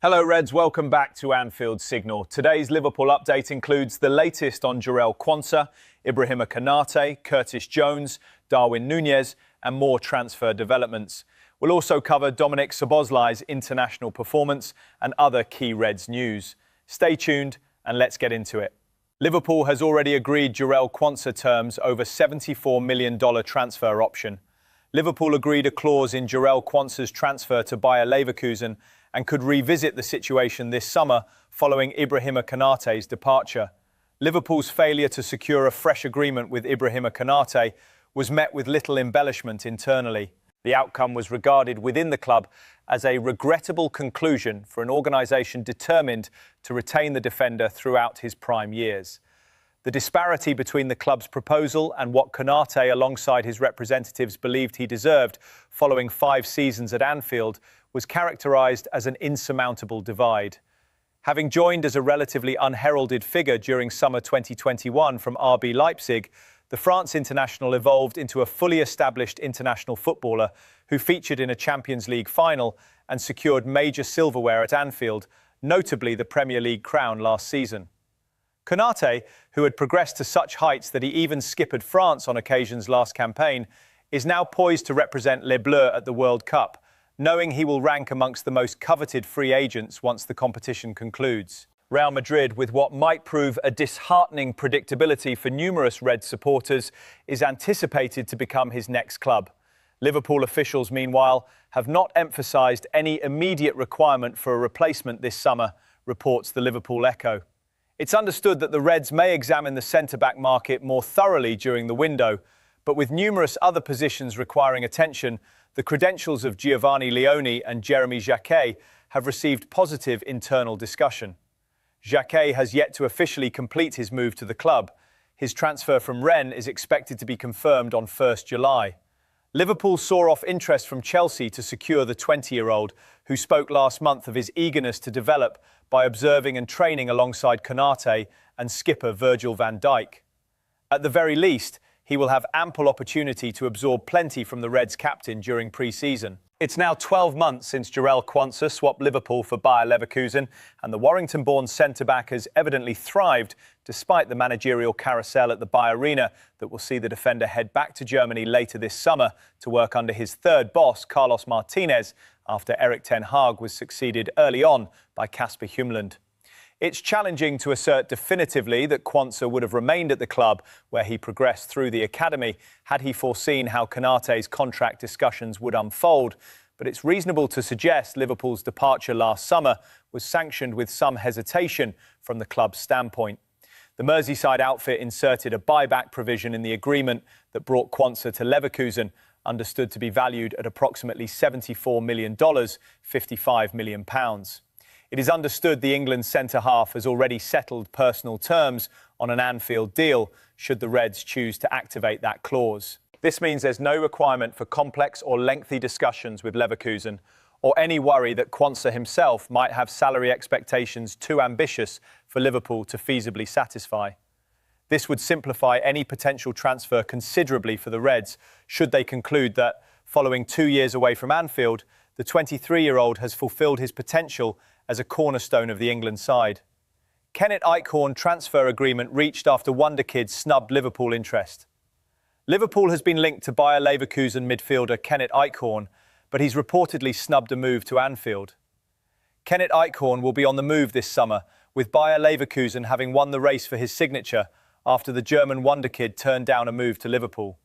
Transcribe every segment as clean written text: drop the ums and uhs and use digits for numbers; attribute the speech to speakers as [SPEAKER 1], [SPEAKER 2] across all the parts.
[SPEAKER 1] Hello Reds, welcome back to Anfield Signal. Today's Liverpool update includes the latest on Quansah, Ibrahima Konate, Curtis Jones, Darwin Nunez and more transfer developments. We'll also cover Dominik Szoboszlai's international performance and other key Reds news. Stay tuned and let's get into it. Liverpool has already agreed Quansah terms over $74 million transfer option. Liverpool agreed a clause in Quansah's transfer to Bayer Leverkusen and could revisit the situation this summer following Ibrahima Konate's departure. Liverpool's failure to secure a fresh agreement with Ibrahima Konate was met with little embellishment internally. The outcome was regarded within the club as a regrettable conclusion for an organisation determined to retain the defender throughout his prime years. The disparity between the club's proposal and what Konate, alongside his representatives, believed he deserved following 5 seasons at Anfield was characterised as an insurmountable divide. Having joined as a relatively unheralded figure during summer 2021 from RB Leipzig, the France international evolved into a fully established international footballer who featured in a Champions League final and secured major silverware at Anfield, notably the Premier League crown last season. Konate, who had progressed to such heights that he even skippered France on occasions last campaign, is now poised to represent Les Bleus at the World Cup, knowing he will rank amongst the most coveted free agents once the competition concludes. Real Madrid, with what might prove a disheartening predictability for numerous Red supporters, is anticipated to become his next club. Liverpool officials, meanwhile, have not emphasised any immediate requirement for a replacement this summer, reports the Liverpool Echo. It's understood that the Reds may examine the centre-back market more thoroughly during the window, but with numerous other positions requiring attention, the credentials of Giovanni Leone and Jeremy Jacquet have received positive internal discussion. Jacquet has yet to officially complete his move to the club. His transfer from Rennes is expected to be confirmed on 1st July. Liverpool saw off interest from Chelsea to secure the 20-year-old, who spoke last month of his eagerness to develop by observing and training alongside Konate and skipper Virgil van Dijk. At the very least, he will have ample opportunity to absorb plenty from the Reds' captain during pre-season. It's now 12 months since Quansah swapped Liverpool for Bayer Leverkusen, and the Warrington-born centre-back has evidently thrived despite the managerial carousel at the Bayer Arena that will see the defender head back to Germany later this summer to work under his third boss, Carlos Martinez, after Erik ten Hag was succeeded early on by Kasper Hjulmand. It's challenging to assert definitively that Quansah would have remained at the club where he progressed through the academy had he foreseen how Konate's contract discussions would unfold, but it's reasonable to suggest Liverpool's departure last summer was sanctioned with some hesitation from the club's standpoint. The Merseyside outfit inserted a buyback provision in the agreement that brought Quansah to Leverkusen, understood to be valued at approximately $74 million, £55 million. It is understood the England centre-half has already settled personal terms on an Anfield deal, should the Reds choose to activate that clause. This means there's no requirement for complex or lengthy discussions with Leverkusen, or any worry that Quansah himself might have salary expectations too ambitious for Liverpool to feasibly satisfy. This would simplify any potential transfer considerably for the Reds, should they conclude that, following 2 years away from Anfield, the 23-year-old has fulfilled his potential as a cornerstone of the England side. Kenneth Eichhorn transfer agreement reached after Wonder Kids snubbed Liverpool interest. Liverpool has been linked to Bayer Leverkusen midfielder Kenneth Eichhorn, but he's reportedly snubbed a move to Anfield. Kenneth Eichhorn will be on the move this summer, with Bayer Leverkusen having won the race for his signature after the German Wonder Kid turned down a move to Liverpool.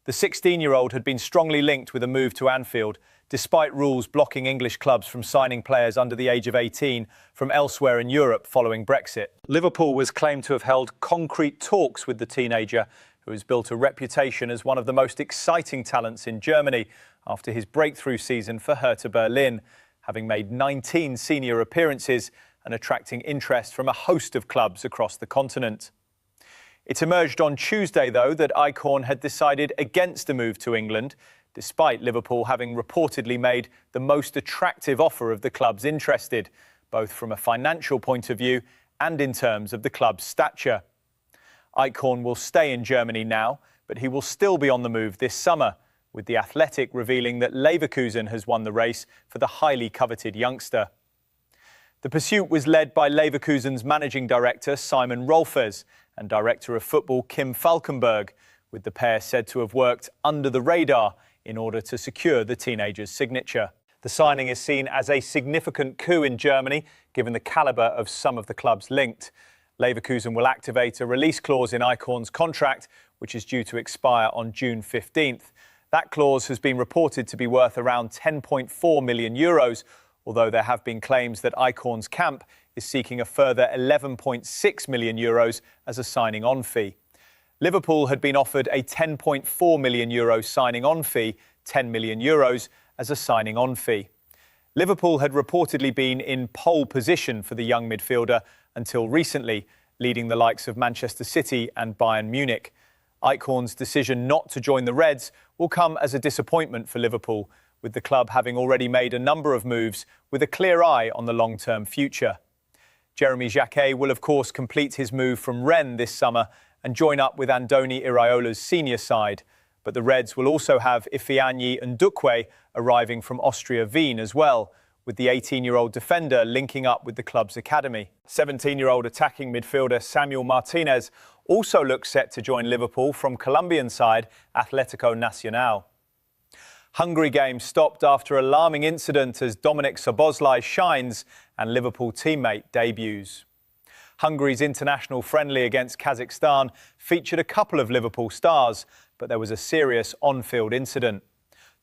[SPEAKER 1] The 16-year-old had been strongly linked with a move to Anfield, despite rules blocking English clubs from signing players under the age of 18 from elsewhere in Europe following Brexit. Liverpool was claimed to have held concrete talks with the teenager, who has built a reputation as one of the most exciting talents in Germany after his breakthrough season for Hertha Berlin, having made 19 senior appearances and attracting interest from a host of clubs across the continent. It emerged on Tuesday, though, that Eichhorn had decided against a move to England, despite Liverpool having reportedly made the most attractive offer of the clubs interested, both from a financial point of view and in terms of the club's stature. Eichhorn will stay in Germany now, but he will still be on the move this summer, with The Athletic revealing that Leverkusen has won the race for the highly coveted youngster. The pursuit was led by Leverkusen's managing director Simon Rolfes and director of football Kim Falkenberg, with the pair said to have worked under the radar in order to secure the teenager's signature. The signing is seen as a significant coup in Germany, given the calibre of some of the clubs linked. Leverkusen will activate a release clause in Eichhorn's contract, which is due to expire on June 15th. That clause has been reported to be worth around €10.4 million, although there have been claims that Eichhorn's camp is seeking a further €11.6 million as a signing-on fee. Liverpool had been offered a €10.4 million signing-on fee, €10 million as a signing-on fee. Liverpool had reportedly been in pole position for the young midfielder until recently, leading the likes of Manchester City and Bayern Munich. Eichhorn's decision not to join the Reds will come as a disappointment for Liverpool, with the club having already made a number of moves with a clear eye on the long-term future. Jeremy Jacquet will of course complete his move from Rennes this summer and join up with Andoni Iraola's senior side, but the Reds will also have Ifeanyi Ndukwe arriving from Austria Wien as well, with the 18-year-old defender linking up with the club's academy. 17-year-old attacking midfielder Samuel Martinez also looks set to join Liverpool from Colombian side Atlético Nacional. Hungary game stopped after alarming incident as Dominik Szoboszlai shines and Liverpool teammate debuts. Hungary's international friendly against Kazakhstan featured a couple of Liverpool stars, but there was a serious on-field incident.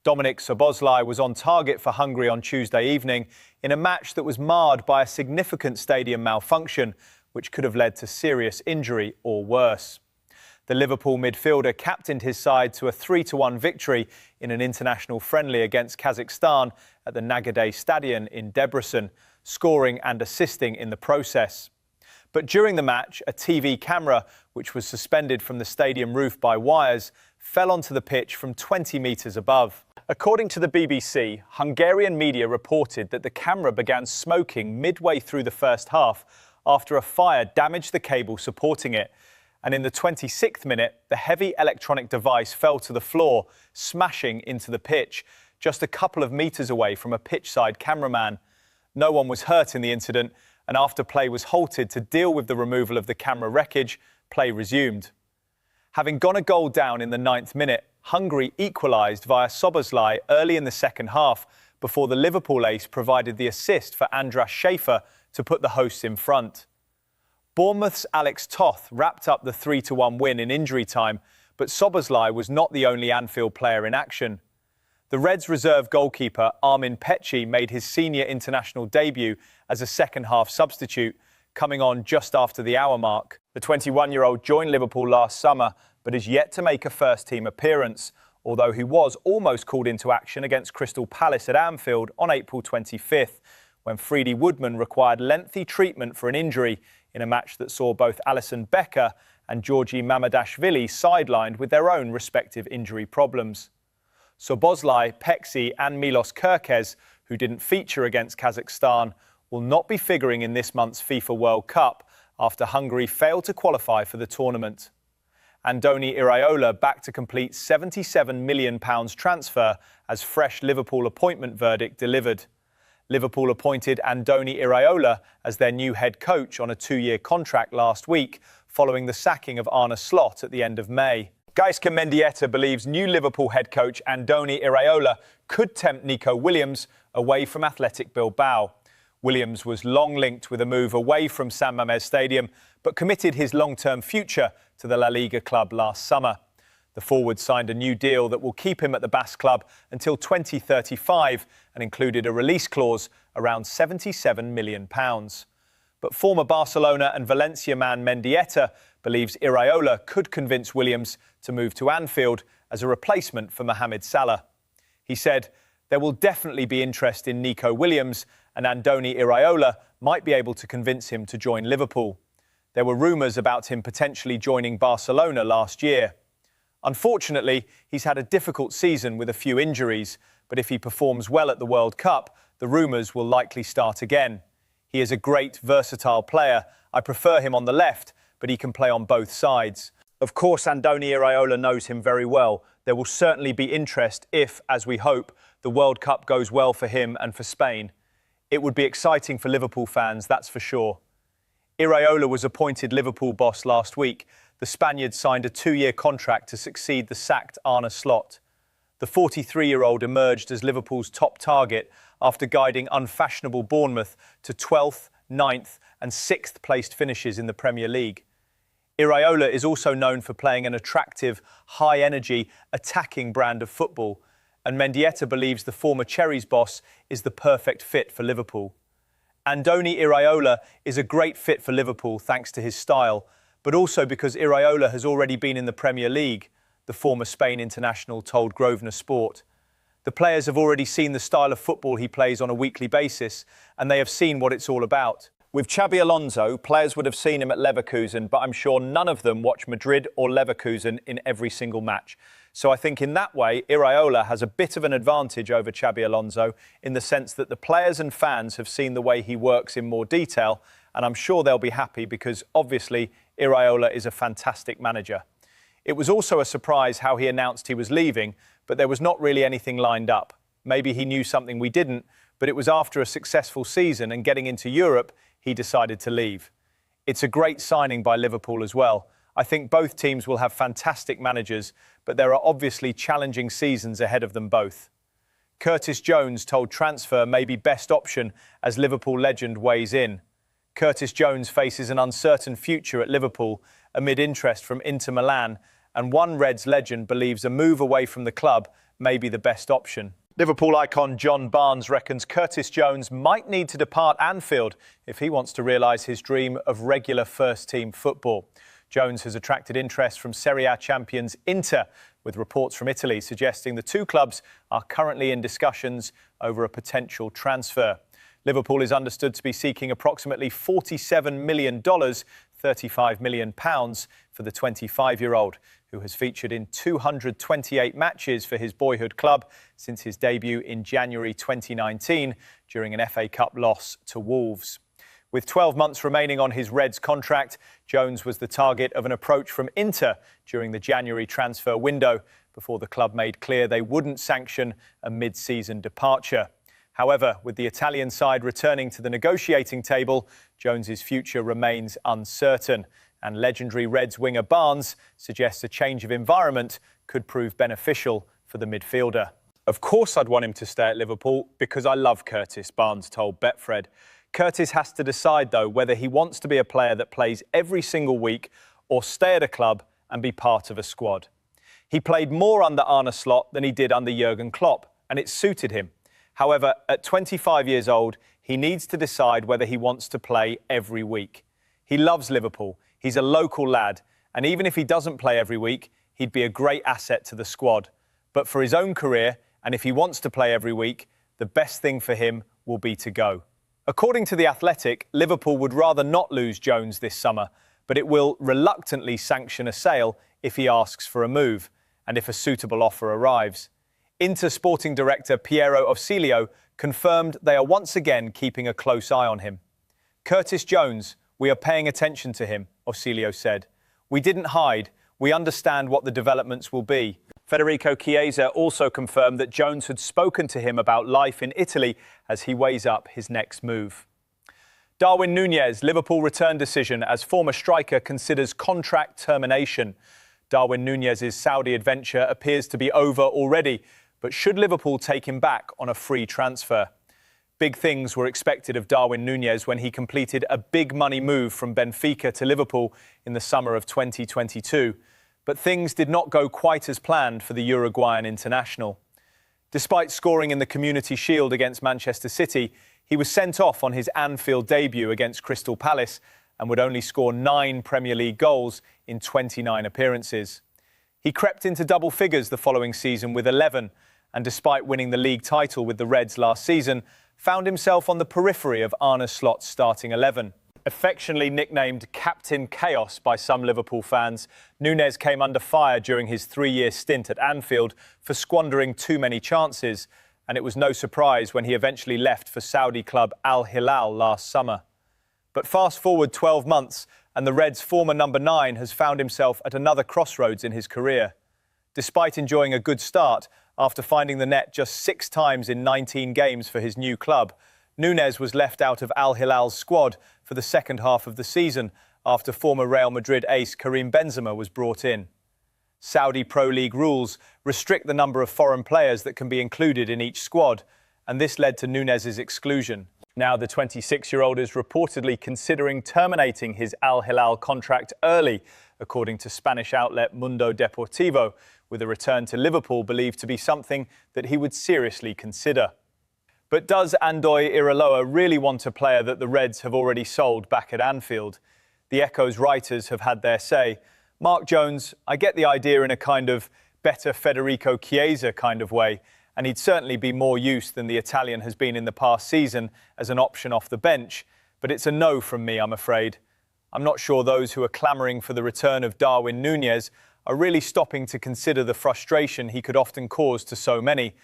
[SPEAKER 1] Dominik Szoboszlai was on target for Hungary on Tuesday evening in a match that was marred by a significant stadium malfunction, which could have led to serious injury or worse. The Liverpool midfielder captained his side to a 3-1 victory in an international friendly against Kazakhstan at the Nagade Stadion in Debrecen, scoring and assisting in the process. But during the match, a TV camera, which was suspended from the stadium roof by wires, fell onto the pitch from 20 metres above. According to the BBC, Hungarian media reported that the camera began smoking midway through the first half after a fire damaged the cable supporting it. And in the 26th minute, the heavy electronic device fell to the floor, smashing into the pitch, just a couple of metres away from a pitchside cameraman. No one was hurt in the incident, and after play was halted to deal with the removal of the camera wreckage, play resumed. Having gone a goal down in the 9th minute, Hungary equalised via Szoboszlai early in the second half before the Liverpool ace provided the assist for Andras Schaefer to put the hosts in front. Bournemouth's Alex Toth wrapped up the 3-1 win in injury time, but Szoboszlai was not the only Anfield player in action. The Reds' reserve goalkeeper Armin Petchy made his senior international debut as a second-half substitute, coming on just after the hour mark. The 21-year-old joined Liverpool last summer, but is yet to make a first-team appearance, although he was almost called into action against Crystal Palace at Anfield on April 25th, when Freddie Woodman required lengthy treatment for an injury in a match that saw both Alisson Becker and Georgi Mamadashvili sidelined with their own respective injury problems. Szoboszlai, Petchy and Milos Kerkez, who didn't feature against Kazakhstan, will not be figuring in this month's FIFA World Cup after Hungary failed to qualify for the tournament. Andoni Iraola back to complete £77 million transfer as fresh Liverpool appointment verdict delivered. Liverpool appointed Andoni Iraola as their new head coach on a 2-year contract last week, following the sacking of Arne Slot at the end of May. Gaizka Mendieta believes new Liverpool head coach Andoni Iraola could tempt Nico Williams away from Athletic Bilbao. Williams was long linked with a move away from San Mamés Stadium, but committed his long-term future to the La Liga club last summer. The forward signed a new deal that will keep him at the Basque club until 2035 and included a release clause around £77 million. But former Barcelona and Valencia man Mendieta believes Iraola could convince Williams to move to Anfield as a replacement for Mohamed Salah. He said, "There will definitely be interest in Nico Williams, and Andoni Iraola might be able to convince him to join Liverpool. There were rumours about him potentially joining Barcelona last year. Unfortunately, he's had a difficult season with a few injuries, but if he performs well at the World Cup, the rumours will likely start again. He is a great, versatile player. I prefer him on the left, but he can play on both sides. Of course, Andoni Iraola knows him very well. There will certainly be interest if, as we hope, the World Cup goes well for him and for Spain. It would be exciting for Liverpool fans, that's for sure. Iraola was appointed Liverpool boss last week. The Spaniard signed a 2-year contract to succeed the sacked Arne Slot. The 43-year-old emerged as Liverpool's top target after guiding unfashionable Bournemouth to 12th, 9th and 6th placed finishes in the Premier League. Iraola is also known for playing an attractive, high-energy, attacking brand of football, and Mendieta believes the former Cherries boss is the perfect fit for Liverpool. Andoni Iraola is a great fit for Liverpool thanks to his style, but also because Iraola has already been in the Premier League, the former Spain international told Grosvenor Sport. The players have already seen the style of football he plays on a weekly basis, and they have seen what it's all about. With Xabi Alonso, players would have seen him at Leverkusen, but I'm sure none of them watch Madrid or Leverkusen in every single match. So I think in that way, Iraola has a bit of an advantage over Xabi Alonso in the sense that the players and fans have seen the way he works in more detail, and I'm sure they'll be happy because obviously Iraola is a fantastic manager. It was also a surprise how he announced he was leaving, but there was not really anything lined up. Maybe he knew something we didn't, but it was after a successful season and getting into Europe, he decided to leave. It's a great signing by Liverpool as well. I think both teams will have fantastic managers, but there are obviously challenging seasons ahead of them both. Curtis Jones told Transfer may be best option as Liverpool legend weighs in. Curtis Jones faces an uncertain future at Liverpool amid interest from Inter Milan, and one Reds legend believes a move away from the club may be the best option. Liverpool icon John Barnes reckons Curtis Jones might need to depart Anfield if he wants to realise his dream of regular first-team football. Jones has attracted interest from Serie A champions Inter, with reports from Italy suggesting the two clubs are currently in discussions over a potential transfer. Liverpool is understood to be seeking approximately $47 million, £35 million for the 25-year-old, who has featured in 228 matches for his boyhood club since his debut in January 2019 during an FA Cup loss to Wolves. With 12 months remaining on his Reds contract, Jones was the target of an approach from Inter during the January transfer window before the club made clear they wouldn't sanction a mid-season departure. However, with the Italian side returning to the negotiating table, Jones's future remains uncertain, and legendary Reds winger Barnes suggests a change of environment could prove beneficial for the midfielder. Of course I'd want him to stay at Liverpool because I love Curtis, Barnes told Betfred. Curtis has to decide, though, whether he wants to be a player that plays every single week or stay at a club and be part of a squad. He played more under Arne Slot than he did under Jurgen Klopp, and it suited him. However, at 25 years old, he needs to decide whether he wants to play every week. He loves Liverpool, he's a local lad, and even if he doesn't play every week, he'd be a great asset to the squad. But for his own career, and if he wants to play every week, the best thing for him will be to go. According to The Athletic, Liverpool would rather not lose Jones this summer, but it will reluctantly sanction a sale if he asks for a move, and if a suitable offer arrives. Inter sporting director Piero Ausilio confirmed they are once again keeping a close eye on him. Curtis Jones, we are paying attention to him, Ausilio said. We didn't hide. We understand what the developments will be. Federico Chiesa also confirmed that Jones had spoken to him about life in Italy as he weighs up his next move. Darwin Nunez, Liverpool return decision as former striker considers contract termination. Darwin Nunez's Saudi adventure appears to be over already, but should Liverpool take him back on a free transfer? Big things were expected of Darwin Nunez when he completed a big money move from Benfica to Liverpool in the summer of 2022. But things did not go quite as planned for the Uruguayan international. Despite scoring in the Community Shield against Manchester City, he was sent off on his Anfield debut against Crystal Palace and would only score 9 Premier League goals in 29 appearances. He crept into double figures the following season with 11, and despite winning the league title with the Reds last season, found himself on the periphery of Arne Slot's starting 11. Affectionately nicknamed Captain Chaos by some Liverpool fans, Nunez came under fire during his 3-year stint at Anfield for squandering too many chances, and it was no surprise when he eventually left for Saudi club Al Hilal last summer. But fast forward 12 months, and the Reds' former number 9 has found himself at another crossroads in his career. Despite enjoying a good start, after finding the net just 6 times in 19 games for his new club, Nunez was left out of Al Hilal's squad for the second half of the season after former Real Madrid ace Karim Benzema was brought in. Saudi Pro League rules restrict the number of foreign players that can be included in each squad, and this led to Nunez's exclusion. Now the 26-year-old is reportedly considering terminating his Al Hilal contract early, according to Spanish outlet Mundo Deportivo, with a return to Liverpool believed to be something that he would seriously consider. But does Andoy Iraola really want a player that the Reds have already sold back at Anfield? The Echo's writers have had their say. Mark Jones, I get the idea in a kind of better Federico Chiesa kind of way, and he'd certainly be more use than the Italian has been in the past season as an option off the bench. But it's a no from me, I'm afraid. I'm not sure those who are clamouring for the return of Darwin Nunez are really stopping to consider the frustration he could often cause to so many.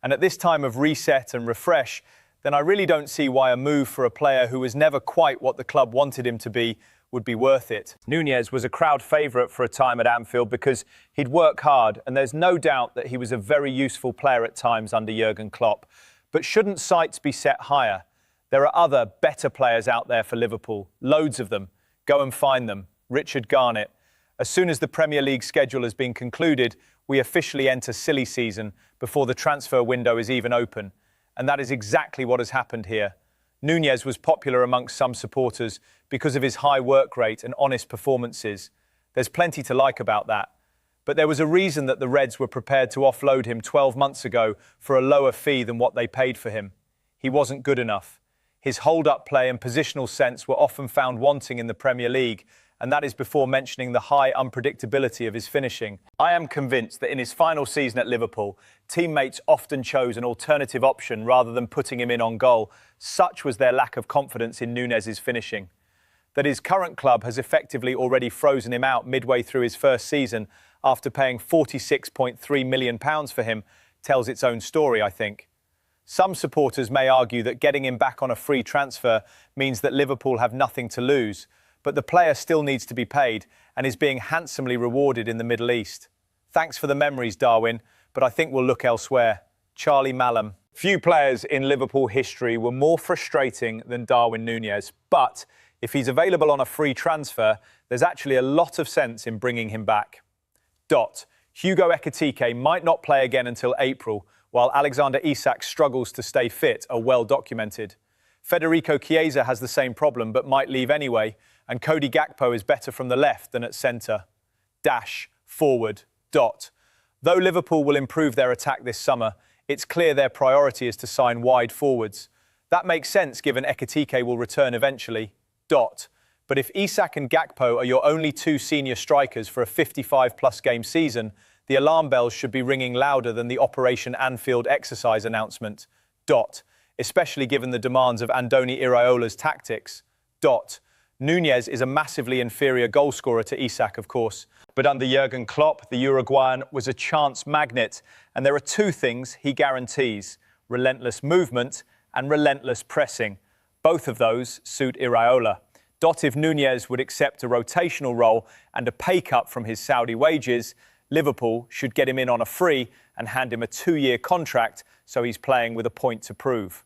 [SPEAKER 1] And at this time of reset and refresh, then I really don't see why a move for a player who was never quite what the club wanted him to be would be worth it. Nunez was a crowd favourite for a time at Anfield because he'd work hard, and there's no doubt that he was a very useful player at times under Jurgen Klopp. But shouldn't sights be set higher? There are other, better players out there for Liverpool, loads of them. Go and find them. Richard Garnett. As soon as the Premier League schedule has been concluded, we officially enter silly season before the transfer window is even open. And that is exactly what has happened here. Nunez was popular amongst some supporters because of his high work rate and honest performances. There's plenty to like about that. But there was a reason that the Reds were prepared to offload him 12 months ago for a lower fee than what they paid for him. He wasn't good enough. His hold-up play and positional sense were often found wanting in the Premier League, and that is before mentioning the high unpredictability of his finishing. I am convinced that in his final season at Liverpool, teammates often chose an alternative option rather than putting him in on goal. Such was their lack of confidence in Nunez's finishing. That his current club has effectively already frozen him out midway through his first season after paying £46.3 million for him tells its own story, I think. Some supporters may argue that getting him back on a free transfer means that Liverpool have nothing to lose, but the player still needs to be paid and is being handsomely rewarded in the Middle East. Thanks for the memories, Darwin, but I think we'll look elsewhere. Charlie Mallam. Few players in Liverpool history were more frustrating than Darwin Nunez, but if he's available on a free transfer, there's actually a lot of sense in bringing him back. Hugo Ekitike might not play again until April, while Alexander Isak struggles to stay fit, are well documented. Federico Chiesa has the same problem but might leave anyway, and Cody Gakpo is better from the left than at centre. Forward. Though Liverpool will improve their attack this summer, it's clear their priority is to sign wide forwards. That makes sense given Ekitike will return eventually. But if Isak and Gakpo are your only two senior strikers for a 55-plus game season, the alarm bells should be ringing louder than the Operation Anfield exercise announcement. Especially given the demands of Andoni Iraola's tactics. Nunez is a massively inferior goalscorer to Isak, of course. But under Jurgen Klopp, the Uruguayan was a chance magnet. And there are two things he guarantees: relentless movement and relentless pressing. Both of those suit Iraola. If Nunez would accept a rotational role and a pay cut from his Saudi wages, Liverpool should get him in on a free and hand him a 2-year contract so he's playing with a point to prove.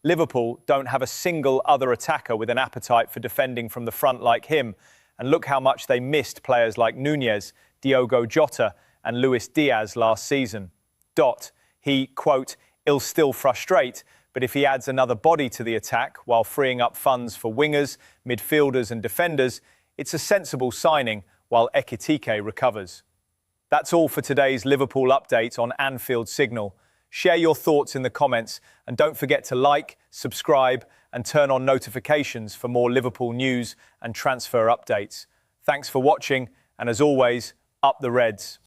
[SPEAKER 1] Liverpool don't have a single other attacker with an appetite for defending from the front like him, and look how much they missed players like Nunez, Diogo Jota and Luis Diaz last season. He, quote, "'ll still frustrate, but if he adds another body to the attack while freeing up funds for wingers, midfielders and defenders, it's a sensible signing while Ekitike recovers." That's all for today's Liverpool update on Anfield Signal. Share your thoughts in the comments and don't forget to like, subscribe and turn on notifications for more Liverpool news and transfer updates. Thanks for watching and as always, up the Reds.